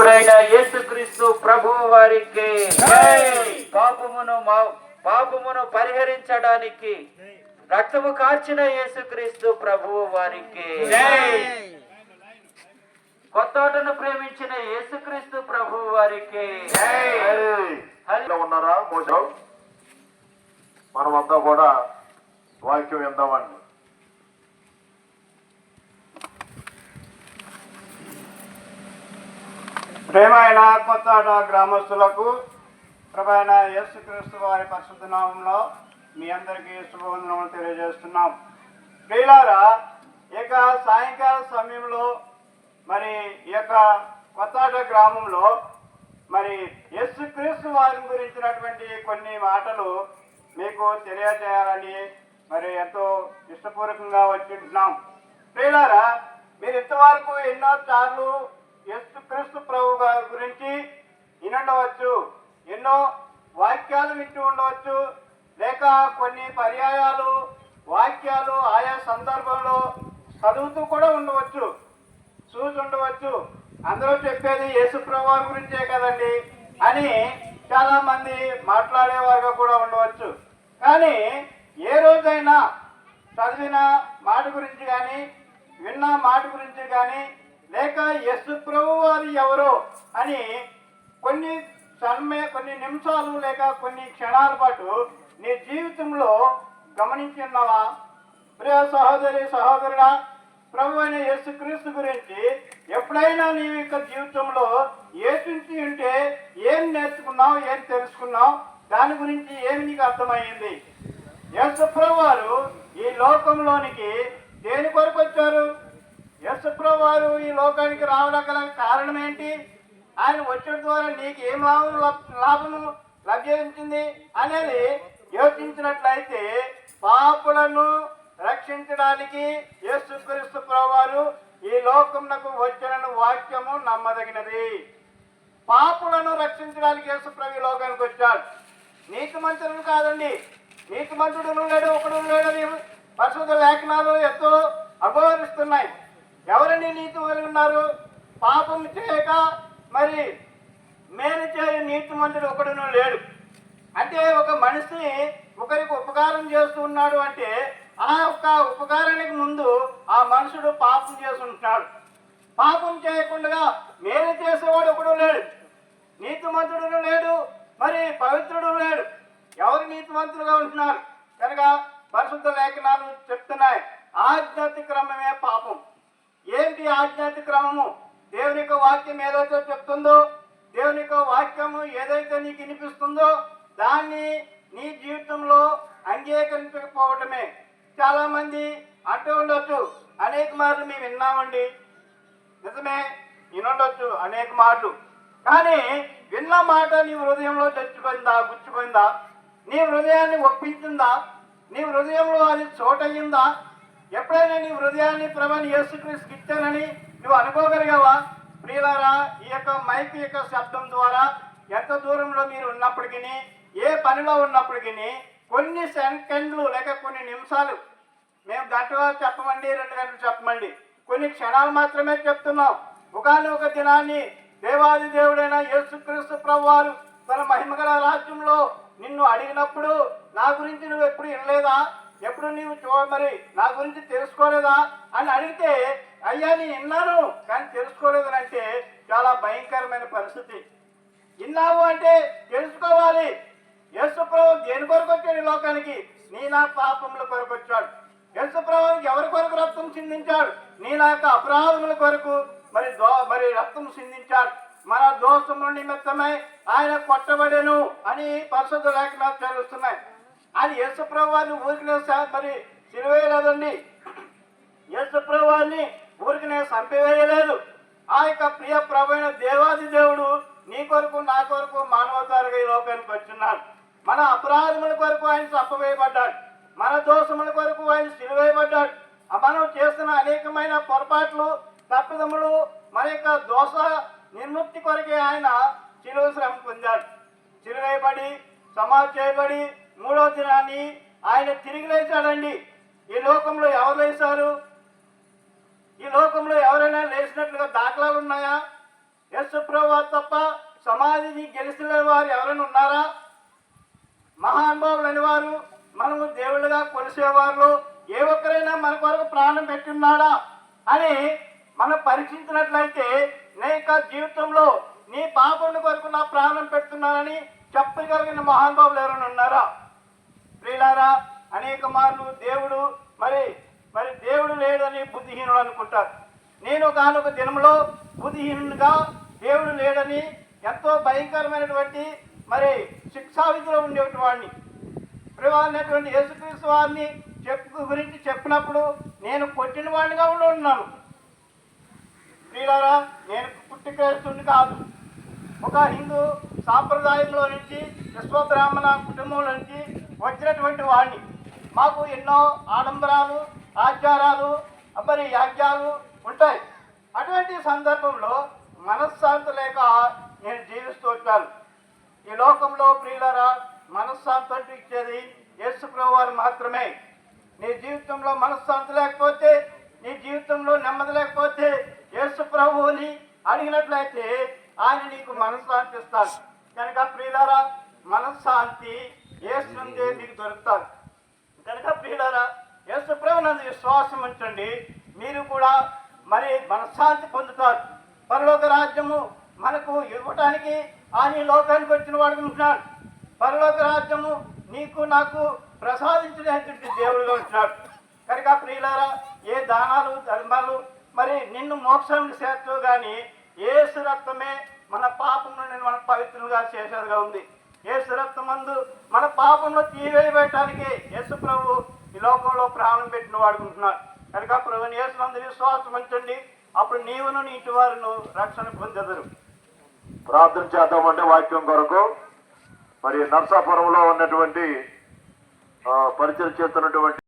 రక్షకుడైన యేసుక్రీస్తు ప్రభువు వారికి పాపమును పరిహరించడానికి రక్తము కార్చిన యేసుక్రీస్తు ప్రభువు వారికి కొత్తోటను ప్రేమించిన యేసుక్రీస్తు ప్రభువు వారికి ఉన్నారా మోసం మనమంతా కూడా వాక్యం విందామండి. ప్రేమైన కొత్తోట గ్రామస్తులకు ప్రభువైన యేసుక్రీస్తు వారి పరిశుద్ధ నామంలో మీ అందరికీ శుభవందనములు తెలియజేస్తున్నాం. ప్రియులారా, ఇక సాయంకాల సమయంలో మరి ఈ యొక్క కొత్తోట గ్రామంలో మరి యేసుక్రీస్తు వారి గురించినటువంటి కొన్ని మాటలు మీకు తెలియజేయాలని మరి ఎంతో ఇష్టపూర్వకంగా వచ్చింటున్నాం. ప్రియులారా, మీరు ఇంతవరకు ఎన్నో సార్లు యేసుక్రీస్తు ప్రభు గారి గురించి వినుండవచ్చు, ఎన్నో వాక్యాలు వింటూ ఉండవచ్చు, లేక కొన్ని పర్యాయాలు వాక్యాలు ఆయా సందర్భంలో చదువుతూ కూడా ఉండవచ్చు, చూసి ఉండవచ్చు. అందరూ చెప్పేది యేసు ప్రభు వారి గురించే కదండి అని చాలా మంది మాట్లాడేవారుగా కూడా ఉండవచ్చు. కానీ ఏ రోజైనా చదివిన మాట గురించి కానీ విన్న మాట గురించి కానీ లేక యేసు ప్రభు వారు ఎవరో అని కొన్ని నిమిషాలు లేక కొన్ని క్షణాల పాటు నీ జీవితంలో గమనించున్నావా? ప్రియ సహోదరి సహోదరుడా, ప్రభు అయిన యేసుక్రీస్తు గురించి ఎప్పుడైనా నీ యొక్క జీవితంలో ఏచించి ఉంటే ఏం నేర్చుకున్నావు, ఏం తెలుసుకున్నావు, దాని గురించి ఏమి నీకు అర్థమైంది? యేసు ప్రభు వారు ఈ లోకంలోనికి దేని కొరకు వచ్చారు? యేసు ప్రభు వారు ఈ లోకానికి రావడం గల కారణం ఏంటి? ఆయన వచ్చడం ద్వారా నీకు ఏం లాభము లభించింది అనేది యోచించినట్లయితే పాపులను రక్షించడానికి యేసుక్రీస్తు ప్రభు వారు ఈ లోకమునకు వచ్చిన వాక్యము నమ్మదగినది. పాపులను రక్షించడానికి యేసు ప్రభు ఈ లోకానికి వచ్చాడు. నీతిమంతులను కాదండి, నీతిమంతుడు లేడు, ఒకడు లేడని పరిశుద్ధ లేఖనాలు ఎంతో అఘోరిస్తున్నాయి. ఎవరండి నీతి కలిగి ఉన్నారు? పాపం చేయక మరి మేలు చేయ నీతిమంతుడు ఒకడును లేడు. అంటే ఒక మనిషి ఒకరికి ఉపకారం చేస్తూ ఉన్నాడు అంటే ఆ యొక్క ఉపకారానికి ముందు ఆ మనుషుడు పాపం చేస్తుంటాడు. పాపం చేయకుండా మేలు చేసేవాడు ఒకడు లేడు, నీతిమంతుడు లేడు, మరి పవిత్రుడు లేడు. ఎవరు నీతిమంతులుగా ఉంటున్నారు? కనుక పరిశుద్ధ లేఖనాలు చెప్తున్నాయి, ఆధ్యాత్మిక క్రమమే పాపం. ఏంటి ఆధ్యాత్మిక క్రమము? దేవుని యొక్క వాక్యం ఏదైతే చెప్తుందో, దేవుని యొక్క వాక్యము ఏదైతే నీకు వినిపిస్తుందో దాన్ని నీ జీవితంలో అంగీకరించకపోవటమే. చాలా మంది అంటూ ఉండొచ్చు, అనేక మార్లు మేము విన్నామండి, నిజమే వినుండొచ్చు అనేక మార్లు. కానీ విన్న మాట నీ హృదయంలో గుచ్చుకుందా? నీ హృదయాన్ని ఒప్పించిందా? నీ హృదయంలో అది చోటయ్యిందా? ఎప్పుడైనా నీ హృదయాన్ని ప్రభువైన యేసుక్రీస్తుకి ఇచ్చానని నువ్వు అనుకోగలిగావా? ప్రియులారా, ఈ యొక్క మైక్ యొక్క శబ్దం ద్వారా ఎంత దూరంలో మీరు ఉన్నప్పటికీ, ఏ పనిలో ఉన్నప్పటికీ కొన్ని సెకండ్లు లేక కొన్ని నిమిషాలు, మేము గంటలో చెప్పమండి, 2 గంటలు చెప్పమండి, కొన్ని క్షణాలు మాత్రమే చెప్తున్నాం. ఒకానొక దినాన్ని దేవాది దేవుడైన యేసుక్రీస్తు ప్రభువారు తన మహిమగల రాజ్యంలో నిన్ను అడిగినప్పుడు నా గురించి నువ్వు ఎప్పుడు వినలేదా, ఎప్పుడు నీవు మరి నా గురించి తెలుసుకోలేదా అని అడిగితే, అయ్యా నేను విన్నాను కానీ తెలుసుకోలేదని అంటే చాలా భయంకరమైన పరిస్థితి. విన్నావు అంటే తెలుసుకోవాలి. యేసు ప్రభు దేని కొరకు వచ్చాడు ఈ లోకానికి? నీ నా పాపముల కొరకు వచ్చాడు. యేసు ప్రభు ఎవరి కొరకు రక్తం చిందించాడు? నీ నా యొక్క అపరాధముల కొరకు మరి రక్తం చిందించాడు. మన దోషముల నిమిత్తమై ఆయన కొట్టబడెను అని పరిశుద్ధ లేఖనాలు తెలుస్తున్నాయి. అది యేసు ప్రభువాన్ని ఊరికినే మరి సిలువేయలేదండి. యేసు ప్రభువాన్ని ఊరికినే చంపివేయలేదు. ఆ యొక్క ప్రియ ప్రభు అయిన దేవాది దేవుడు నీ కొరకు నా కొరకు మానవతారుగా ఈ లోకానికి వచ్చిన్నాడు. మన అపరాధముల కొరకు ఆయన చంపవేయబడ్డాడు, మన దోషముల కొరకు ఆయన సిలువేయబడ్డాడు. మనం చేస్తున్న అనేకమైన పొరపాట్లు తప్పిదములు మన యొక్క దోష నిర్ముక్తి కొరకే ఆయన శిలువ శ్రమ పొందాడు. సిలువేయబడి సమాధి చేయబడి 3వ దినాన్ని ఆయన తిరిగి లేచాడండి. ఈ లోకంలో ఎవరు లేచారు? ఈ లోకంలో ఎవరైనా లేచినట్లుగా దాఖలాలు ఉన్నాయా? యేసుప్రభు వారు తప్ప సమాధిని గెలిచిన వారు ఎవరైనా ఉన్నారా? మహానుభావులైన వారు, మనము దేవుళ్ళుగా కొలిసేవారు ఏ ఒక్కరైనా మన కొరకు ప్రాణం పెట్టున్నాడా అని మనం పరీక్షించినట్లయితే, నీ యొక్క జీవితంలో నీ పాపం కొరకు నా ప్రాణం పెడుతున్నానని చెప్పగలిగిన మహానుభావులు ఎవరైనా ఉన్నారా? ప్రియులారా, అనేక మార్లు దేవుడు మరి దేవుడు లేడని బుద్ధిహీనుడు అనుకుంటారు. నేను కానొక దినంలో బుద్ధిహీనుడిగా దేవుడు లేడని ఎంతో భయంకరమైనటువంటి మరి శిక్షావిధిలో ఉండేటువంటి వాడిని, ప్రియులైనటువంటి యేసుక్రీస్తు వారిని గురించి చెప్పినప్పుడు నేను కొట్టిన వాడినిగా ఉన్నాను. ప్రియులారా, నేను పుట్టి క్రైస్తవుని కాదు. ఒక హిందూ సాంప్రదాయంలో నుంచి, విశ్వబ్రాహ్మణ కుటుంబంలో నుంచి వచ్చినటువంటి వాడిని. మాకు ఎన్నో ఆడంబరాలు, ఆచారాలు, మరి యాజ్ఞాలు ఉంటాయి. అటువంటి సందర్భంలో మనశ్శాంతి లేక నేను జీవిస్తూ వచ్చాను. ఈ లోకంలో ప్రియులారా, మనశ్శాంతి అంటూ ఇచ్చేది యేసుప్రభు వారు మాత్రమే. నీ జీవితంలో మనశ్శాంతి లేకపోతే, నీ జీవితంలో నెమ్మది లేకపోతే యేసుప్రభువుని అడిగినట్లయితే ఆయన నీకు మనశ్శాంతి ఇస్తాడు. కనుక ప్రియులారా, మనశ్శాంతి యేసునందే మీకు దొరుకుతాడు. కనుక ప్రియులారా, యేసుప్రభునందు విశ్వాసం ఉంచండి, మీరు కూడా మరి మనశ్శాంతి పొందుతారు. పరలోక రాజ్యము మనకు ఇవ్వటానికి ఆయన లోకానికి వచ్చిన వాడు ఉంటున్నాడు. పరలోక రాజ్యము నీకు నాకు ప్రసాదించినటువంటి దేవుడుగా ఉంటున్నాడు. కనుక ప్రియులారా, ఏ దానాలు ధర్మాలు మరి నిన్ను మోక్షానికి చేర్చవు, కానీ యేసు రక్తమే మన పాపం నుండి మన పవిత్రులుగా చేసేదిగా ఉంది. యేసు రక్తమందు మన పాపంలో తీవేయబెట్టడానికి యేసు ప్రభు ఈ లోకంలో ప్రాణం పెట్టిన వాడుకుంటున్నాడు. కనుక ప్రభుని యేసునందు విశ్వాసం ఉంచండి, అప్పుడు నీవును నీ ఇంటి వారును రక్షణ పొందెదరు. ప్రార్థన చేద్దామంటే వాక్యం కొరకు మరి నర్సాపురంలో ఉన్నటువంటి పరిచయం చేస్తున్నటువంటి